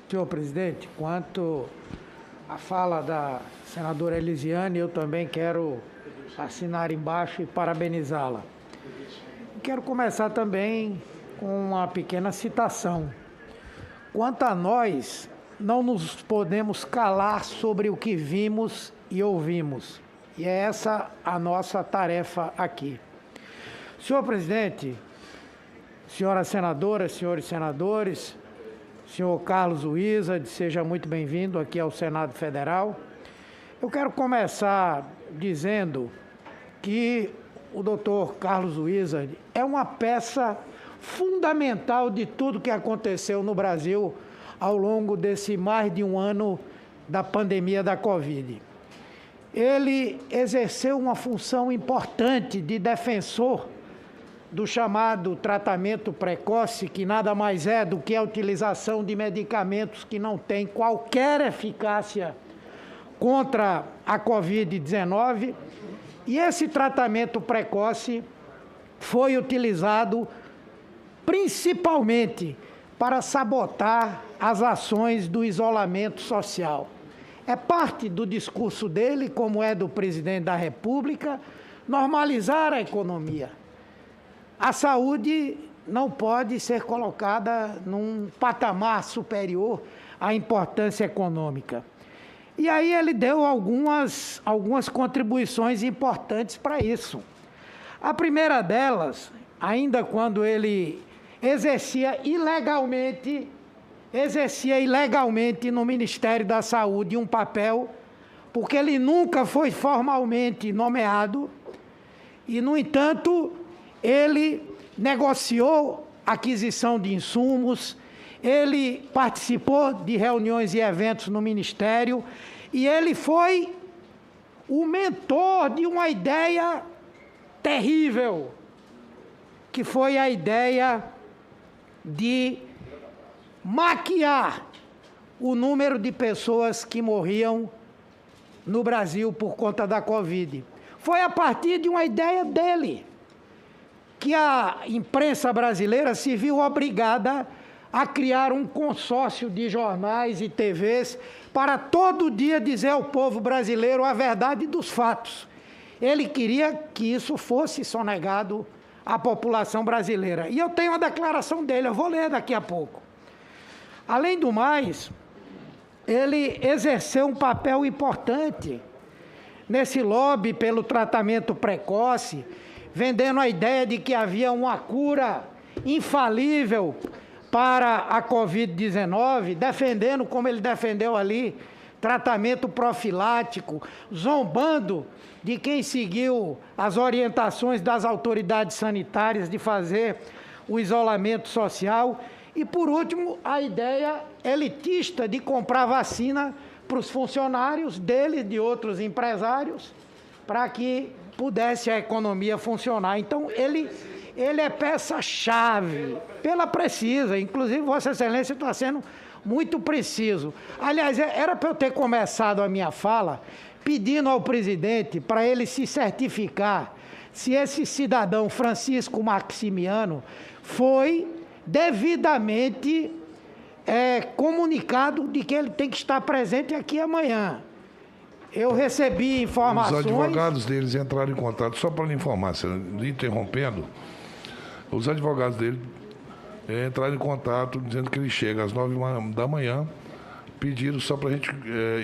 Senhor presidente, quanto à fala da senadora Elisiane, eu também quero assinar embaixo e parabenizá-la. Quero começar também com uma pequena citação. Quanto a nós, não nos podemos calar sobre o que vimos e ouvimos. E é essa a nossa tarefa aqui. Senhor presidente, senhoras senadoras, senhores senadores, senhor Carlos Wizard, seja muito bem-vindo aqui ao Senado Federal. Eu quero começar dizendo que o doutor Carlos Wizard é uma peça fundamental de tudo que aconteceu no Brasil ao longo desse mais de um ano da pandemia da Covid. Ele exerceu uma função importante de defensor do chamado tratamento precoce, que nada mais é do que a utilização de medicamentos que não têm qualquer eficácia contra a Covid-19. E esse tratamento precoce foi utilizado principalmente para sabotar as ações do isolamento social. É parte do discurso dele, como é do presidente da República, normalizar a economia. A saúde não pode ser colocada num patamar superior à importância econômica. E aí ele deu algumas contribuições importantes para isso. A primeira delas, ainda quando ele exercia ilegalmente no Ministério da Saúde um papel, porque ele nunca foi formalmente nomeado, e, no entanto, ele negociou aquisição de insumos, ele participou de reuniões e eventos no Ministério, e ele foi o mentor de uma ideia terrível, que foi a ideia de maquiar o número de pessoas que morriam no Brasil por conta da Covid. Foi a partir de uma ideia dele que a imprensa brasileira se viu obrigada a criar um consórcio de jornais e TVs para todo dia dizer ao povo brasileiro a verdade dos fatos. Ele queria que isso fosse sonegado à população brasileira. E eu tenho a declaração dele, eu vou ler daqui a pouco. Além do mais, ele exerceu um papel importante nesse lobby pelo tratamento precoce, vendendo a ideia de que havia uma cura infalível para a Covid-19, defendendo, como ele defendeu ali, tratamento profilático, zombando de quem seguiu as orientações das autoridades sanitárias de fazer o isolamento social. E, por último, a ideia elitista de comprar vacina para os funcionários dele e de outros empresários, para que pudesse a economia funcionar. Então, ele é peça-chave, pela precisa. Inclusive, Vossa Excelência está sendo muito preciso. Aliás, era para eu ter começado a minha fala pedindo ao presidente para ele se certificar se esse cidadão Francisco Maximiano foi devidamente comunicado de que ele tem que estar presente aqui amanhã. Eu recebi informações... Os advogados deles entraram em contato, só para lhe informar, interrompendo, os advogados dele entraram em contato dizendo que ele chega às 9 da manhã, pediram só para a gente...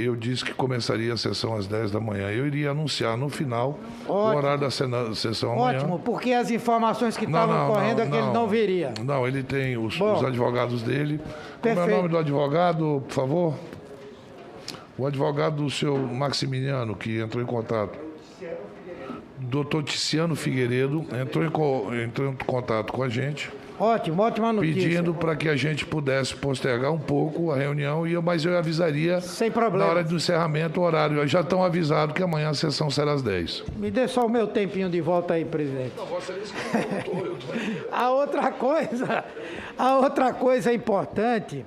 eu disse que começaria a sessão às 10 da manhã. Eu iria anunciar no final o horário da sessão amanhã. Ótimo, porque as informações que estavam correndo é que ele não viria. Não, ele tem os advogados dele. Perfeito. Como é o nome do advogado, por favor? O advogado do senhor Maximiliano, que entrou em contato. Doutor Ticiano Figueiredo entrou em contato com a gente. Ótimo, ótima notícia. Pedindo para que a gente pudesse postergar um pouco a reunião, mas eu avisaria sem problema. Na hora do encerramento o horário. Já estão avisados que amanhã a sessão será às 10. Me dê só o meu tempinho de volta aí, presidente. Não, Vossa Excelência, A outra coisa importante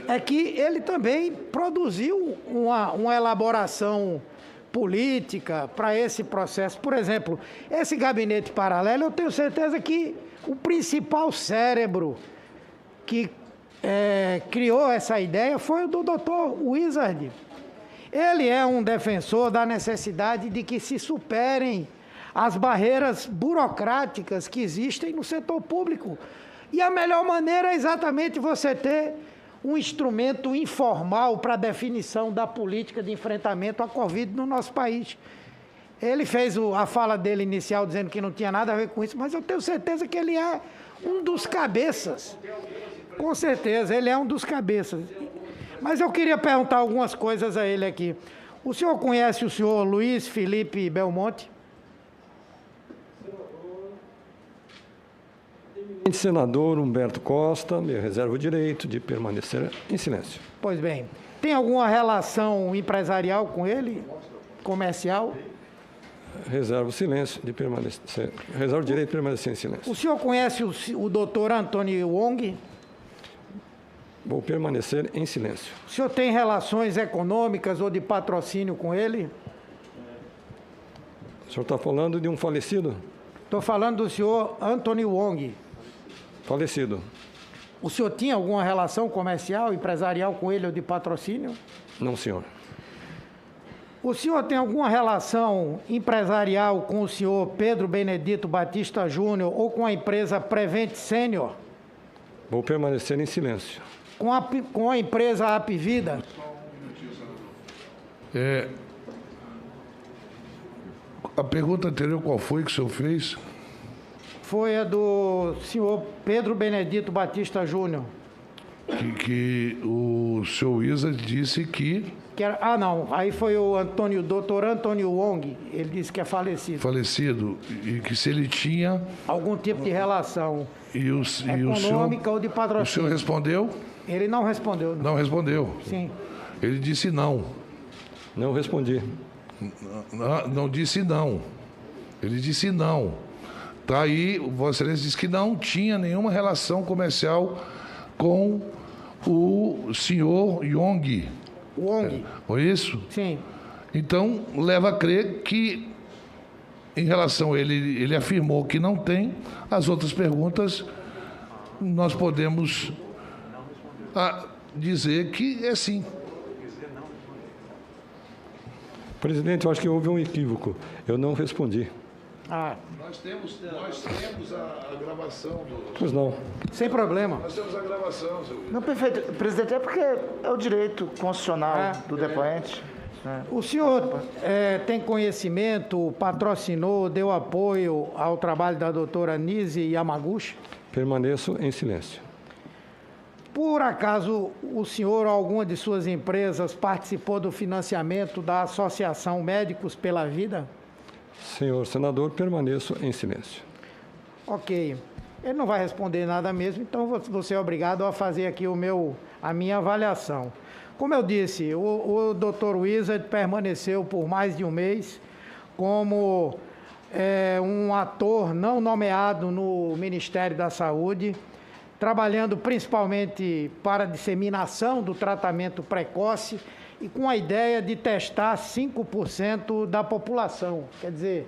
é que ele também produziu uma elaboração política para esse processo. Por exemplo, esse gabinete paralelo, eu tenho certeza que o principal cérebro que criou essa ideia foi o do Dr. Wizard. Ele é um defensor da necessidade de que se superem as barreiras burocráticas que existem no setor público. E a melhor maneira é exatamente você ter um instrumento informal para a definição da política de enfrentamento à Covid no nosso país. Ele fez a fala dele inicial dizendo que não tinha nada a ver com isso, mas eu tenho certeza que ele é um dos cabeças. Com certeza, ele é um dos cabeças. Mas eu queria perguntar algumas coisas a ele aqui. O senhor conhece o senhor Luiz Felipe Belmonte? Senador Humberto Costa, me reservo o direito de permanecer em silêncio. Pois bem, tem alguma relação empresarial com ele? Comercial? Reservo o direito de permanecer em silêncio. O senhor conhece o doutor Antônio Wong? Vou permanecer em silêncio. O senhor tem relações econômicas ou de patrocínio com ele? O senhor está falando de um falecido? Estou falando do senhor Antônio Wong. Falecido. O senhor tinha alguma relação comercial, empresarial com ele ou de patrocínio? Não, senhor. O senhor tem alguma relação empresarial com o senhor Pedro Benedito Batista Júnior ou com a empresa Prevent Senior? Vou permanecer em silêncio. Com a empresa Apvida? A pergunta anterior, qual foi que o senhor fez? Foi a do senhor Pedro Benedito Batista Júnior. Que o senhor Isa disse que... não, aí foi o doutor Antônio Wong, ele disse que é falecido. Falecido, e que se ele tinha... algum tipo de relação econômica ou de patrocínio. O senhor respondeu? Ele não respondeu. Não respondeu? Sim. Ele disse não. Não respondi. Não disse não. Ele disse não. Tá aí, o Vossa Excelência disse que não tinha nenhuma relação comercial com o senhor Wong. Wong. Foi isso? Sim. Então, leva a crer que, em relação a ele afirmou que não tem. As outras perguntas, nós podemos dizer que é sim. Presidente, eu acho que houve um equívoco. Eu não respondi. Nós temos a gravação. Pois não. Sem problema. Nós temos a gravação, seu Não, perfeito. Presidente, é porque é o direito constitucional do depoente. O senhor tem conhecimento, patrocinou, deu apoio ao trabalho da doutora Nise Yamaguchi? Permaneço em silêncio. Por acaso o senhor ou alguma de suas empresas participou do financiamento da Associação Médicos pela Vida? Senhor senador, permaneço em silêncio. Ok. Ele não vai responder nada mesmo, então vou ser obrigado a fazer aqui a minha avaliação. Como eu disse, o Dr. Wizard permaneceu por mais de um mês como um ator não nomeado no Ministério da Saúde, trabalhando principalmente para a disseminação do tratamento precoce e com a ideia de testar 5% da população. Quer dizer,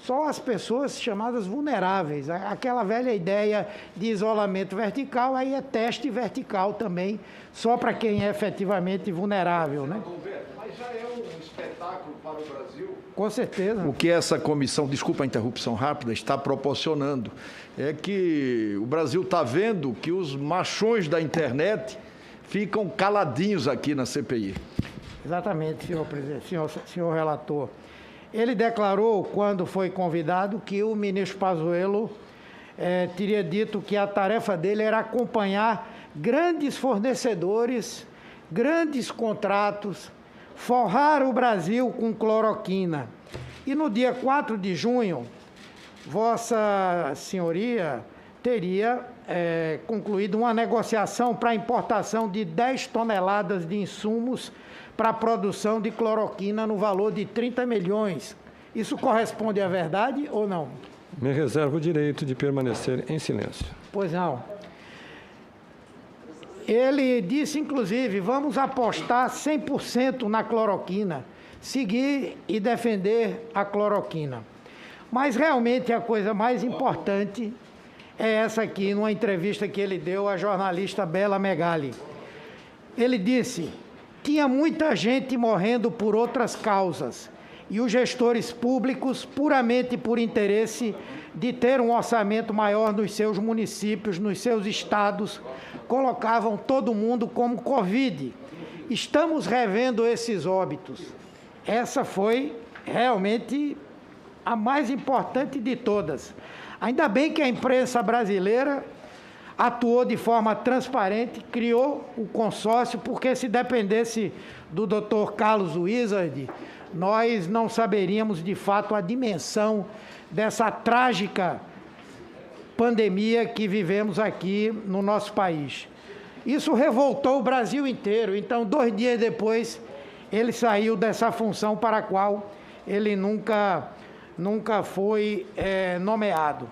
só as pessoas chamadas vulneráveis. Aquela velha ideia de isolamento vertical, aí é teste vertical também, só para quem é efetivamente vulnerável, né? Mas já é um espetáculo para o Brasil. Com certeza. O que essa comissão, desculpa a interrupção rápida, está proporcionando é que o Brasil está vendo que os machões da internet ficam caladinhos aqui na CPI. Exatamente, senhor presidente, senhor relator. Ele declarou, quando foi convidado, que o ministro Pazuello teria dito que a tarefa dele era acompanhar grandes fornecedores, grandes contratos, forrar o Brasil com cloroquina. E no dia 4 de junho, Vossa Senhoria teria concluído uma negociação para a importação de 10 toneladas de insumos para a produção de cloroquina no valor de 30 milhões. Isso corresponde à verdade ou não? Me reservo o direito de permanecer em silêncio. Pois não. Ele disse, inclusive, vamos apostar 100% na cloroquina, seguir e defender a cloroquina. Mas, realmente, a coisa mais importante é essa aqui, numa entrevista que ele deu à jornalista Bela Megali. Ele disse: tinha muita gente morrendo por outras causas e os gestores públicos, puramente por interesse de ter um orçamento maior nos seus municípios, nos seus estados, colocavam todo mundo como Covid. Estamos revendo esses óbitos. Essa foi realmente a mais importante de todas. Ainda bem que a imprensa brasileira atuou de forma transparente, criou o consórcio, porque se dependesse do Dr. Carlos Wizard, nós não saberíamos de fato a dimensão dessa trágica pandemia que vivemos aqui no nosso país. Isso revoltou o Brasil inteiro. Então, 2 dias depois, ele saiu dessa função para a qual ele nunca foi nomeado.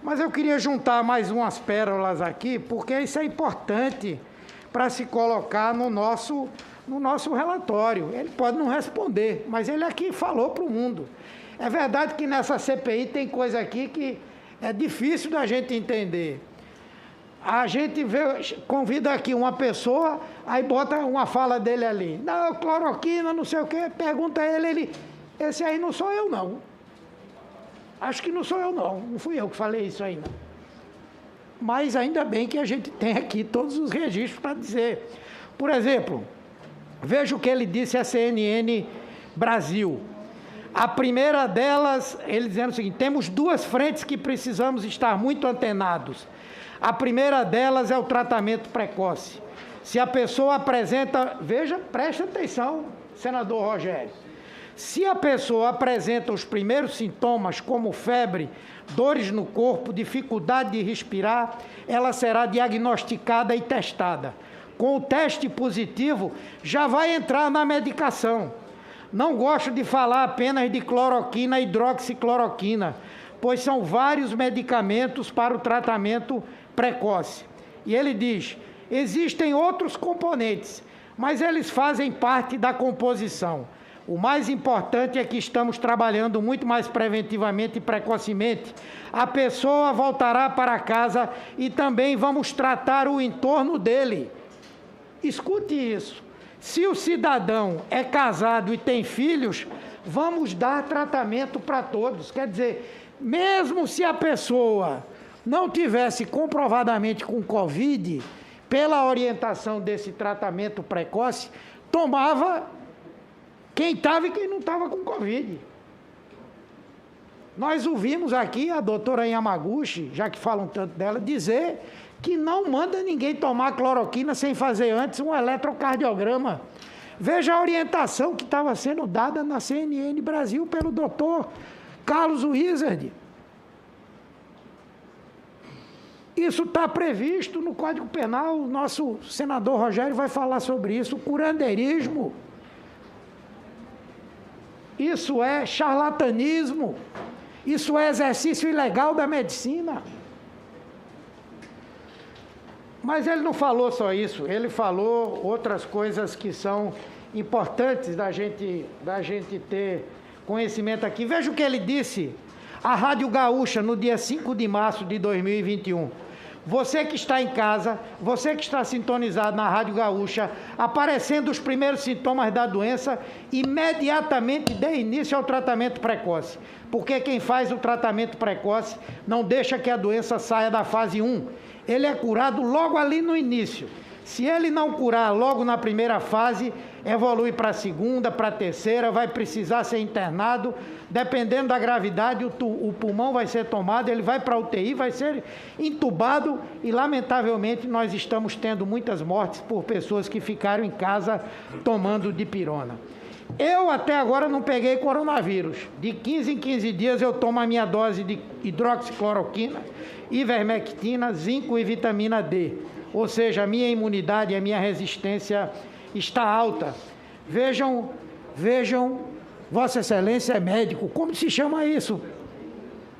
Mas eu queria juntar mais umas pérolas aqui, porque isso é importante para se colocar no nosso relatório. Ele pode não responder, mas ele aqui falou para o mundo. É verdade que nessa CPI tem coisa aqui que é difícil da gente entender. A gente convida aqui uma pessoa, aí bota uma fala dele ali. Não, cloroquina, não sei o quê. Pergunta ele, esse aí não sou eu, não. Acho que não sou eu, não. Não fui eu que falei isso aí, não. Mas ainda bem que a gente tem aqui todos os registros para dizer. Por exemplo, veja o que ele disse à CNN Brasil. A primeira delas, ele dizendo o seguinte: temos 2 frentes que precisamos estar muito antenados. A primeira delas é o tratamento precoce. Se a pessoa apresenta, veja, preste atenção, senador Rogério. Se a pessoa apresenta os primeiros sintomas, como febre, dores no corpo, dificuldade de respirar, ela será diagnosticada e testada. Com o teste positivo, já vai entrar na medicação. Não gosto de falar apenas de cloroquina e hidroxicloroquina, pois são vários medicamentos para o tratamento precoce. E ele diz: existem outros componentes, mas eles fazem parte da composição. O mais importante é que estamos trabalhando muito mais preventivamente e precocemente. A pessoa voltará para casa e também vamos tratar o entorno dele. Escute isso. Se o cidadão é casado e tem filhos, vamos dar tratamento para todos. Quer dizer, mesmo se a pessoa não tivesse comprovadamente com Covid, pela orientação desse tratamento precoce, tomava quem estava e quem não estava com Covid. Nós ouvimos aqui a doutora Yamaguchi, já que falam tanto dela, dizer que não manda ninguém tomar cloroquina sem fazer antes um eletrocardiograma. Veja a orientação que estava sendo dada na CNN Brasil pelo doutor Carlos Wizard. Isso está previsto no Código Penal, o nosso senador Rogério vai falar sobre isso, o curandeirismo. Isso é charlatanismo, isso é exercício ilegal da medicina. Mas ele não falou só isso, ele falou outras coisas que são importantes da gente ter conhecimento aqui. Veja o que ele disse à Rádio Gaúcha no dia 5 de março de 2021. Você que está em casa, você que está sintonizado na Rádio Gaúcha, aparecendo os primeiros sintomas da doença, imediatamente dê início ao tratamento precoce. Porque quem faz o tratamento precoce não deixa que a doença saia da fase 1. Ele é curado logo ali no início. Se ele não curar logo na primeira fase, evolui para a segunda, para a terceira, vai precisar ser internado. Dependendo da gravidade, o pulmão vai ser tomado, ele vai para a UTI, vai ser entubado e, lamentavelmente, nós estamos tendo muitas mortes por pessoas que ficaram em casa tomando dipirona. Eu, até agora, não peguei coronavírus. De 15 em 15 dias, eu tomo a minha dose de hidroxicloroquina, ivermectina, zinco e vitamina D. Ou seja, a minha imunidade e a minha resistência está alta. Vejam, Vossa Excelência é médico. Como se chama isso,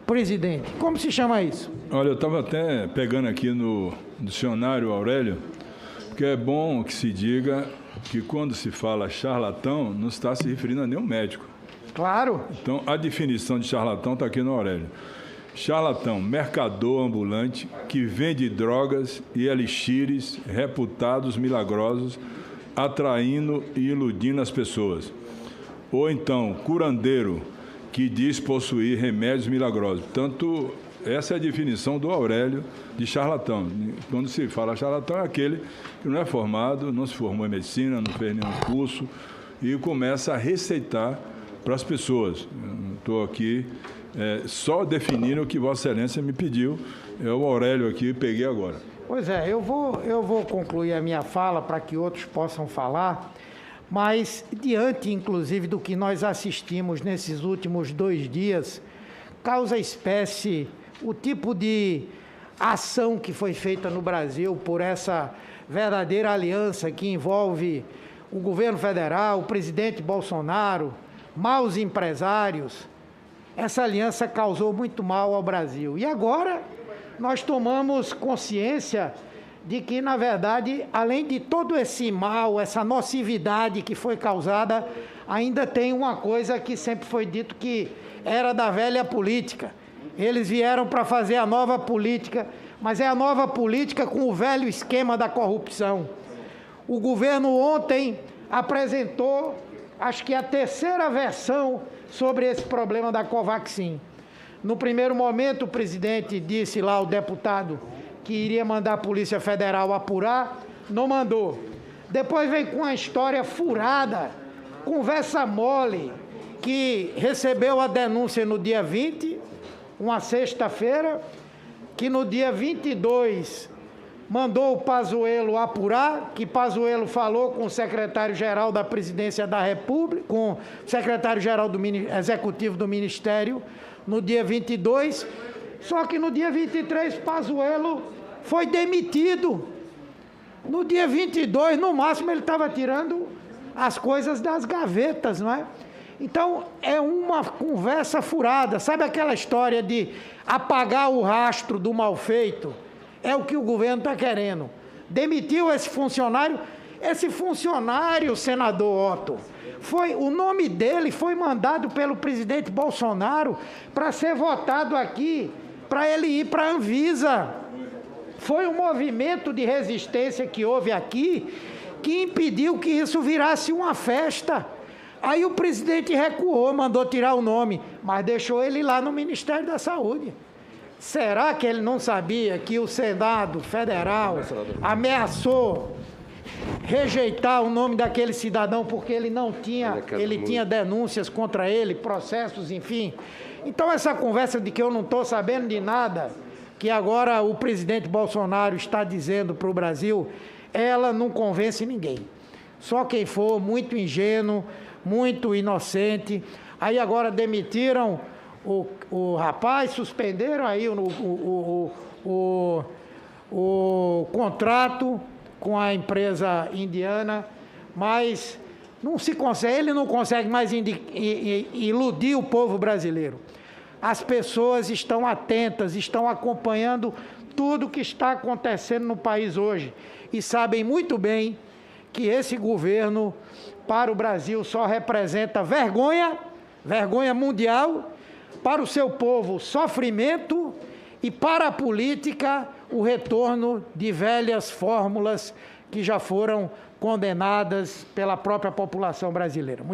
presidente? Como se chama isso? Olha, eu estava até pegando aqui no dicionário, Aurélio, porque é bom que se diga que quando se fala charlatão, não está se referindo a nenhum médico. Claro. Então, a definição de charlatão está aqui no Aurélio. charlatão, mercador ambulante que vende drogas e elixires reputados milagrosos, atraindo e iludindo as pessoas. Ou então, curandeiro, que diz possuir remédios milagrosos. Portanto, essa é a definição do Aurélio de charlatão. Quando se fala charlatão, é aquele que não é formado, não se formou em medicina, não fez nenhum curso e começa a receitar para as pessoas. Estou aqui só definindo o que Vossa Excelência me pediu. É o Aurélio aqui, peguei agora. Pois é, eu vou concluir a minha fala para que outros possam falar, mas diante, inclusive, do que nós assistimos nesses últimos 2 dias, causa espécie o tipo de ação que foi feita no Brasil por essa verdadeira aliança que envolve o governo federal, o presidente Bolsonaro, maus empresários. Essa aliança causou muito mal ao Brasil. E agora nós tomamos consciência de que, na verdade, além de todo esse mal, essa nocividade que foi causada, ainda tem uma coisa que sempre foi dito que era da velha política. Eles vieram para fazer a nova política, mas é a nova política com o velho esquema da corrupção. O governo ontem apresentou, acho que a 3ª versão sobre esse problema da Covaxin. No primeiro momento, o presidente disse lá ao deputado que iria mandar a Polícia Federal apurar, não mandou. Depois veio com uma história furada, conversa mole, que recebeu a denúncia no dia 20, uma sexta-feira, que no dia 22 mandou o Pazuello apurar, que Pazuello falou com o secretário-geral da Presidência da República, com o secretário-geral executivo do Ministério, no dia 22, só que no dia 23 Pazuello foi demitido. No dia 22, no máximo, ele estava tirando as coisas das gavetas, não é? Então, é uma conversa furada. Sabe aquela história de apagar o rastro do mal feito? É o que o governo está querendo. Demitiu esse funcionário. Esse funcionário, senador Otto, o nome dele foi mandado pelo presidente Bolsonaro para ser votado aqui, para ele ir para a Anvisa. Foi um movimento de resistência que houve aqui que impediu que isso virasse uma festa. Aí o presidente recuou, mandou tirar o nome, mas deixou ele lá no Ministério da Saúde. Será que ele não sabia que o Senado Federal ameaçou rejeitar o nome daquele cidadão porque ele não tinha, ele tinha denúncias contra ele, processos, enfim? Então essa conversa de que eu não estou sabendo de nada, que agora o presidente Bolsonaro está dizendo para o Brasil, ela não convence ninguém. Só quem for muito ingênuo, muito inocente. Aí agora demitiram o rapaz, suspenderam aí o contrato com a empresa indiana, mas não se consegue, ele não consegue mais iludir o povo brasileiro. As pessoas estão atentas, estão acompanhando tudo o que está acontecendo no país hoje e sabem muito bem que esse governo para o Brasil só representa vergonha, vergonha mundial, para o seu povo sofrimento e para a política o retorno de velhas fórmulas que já foram condenadas pela própria população brasileira.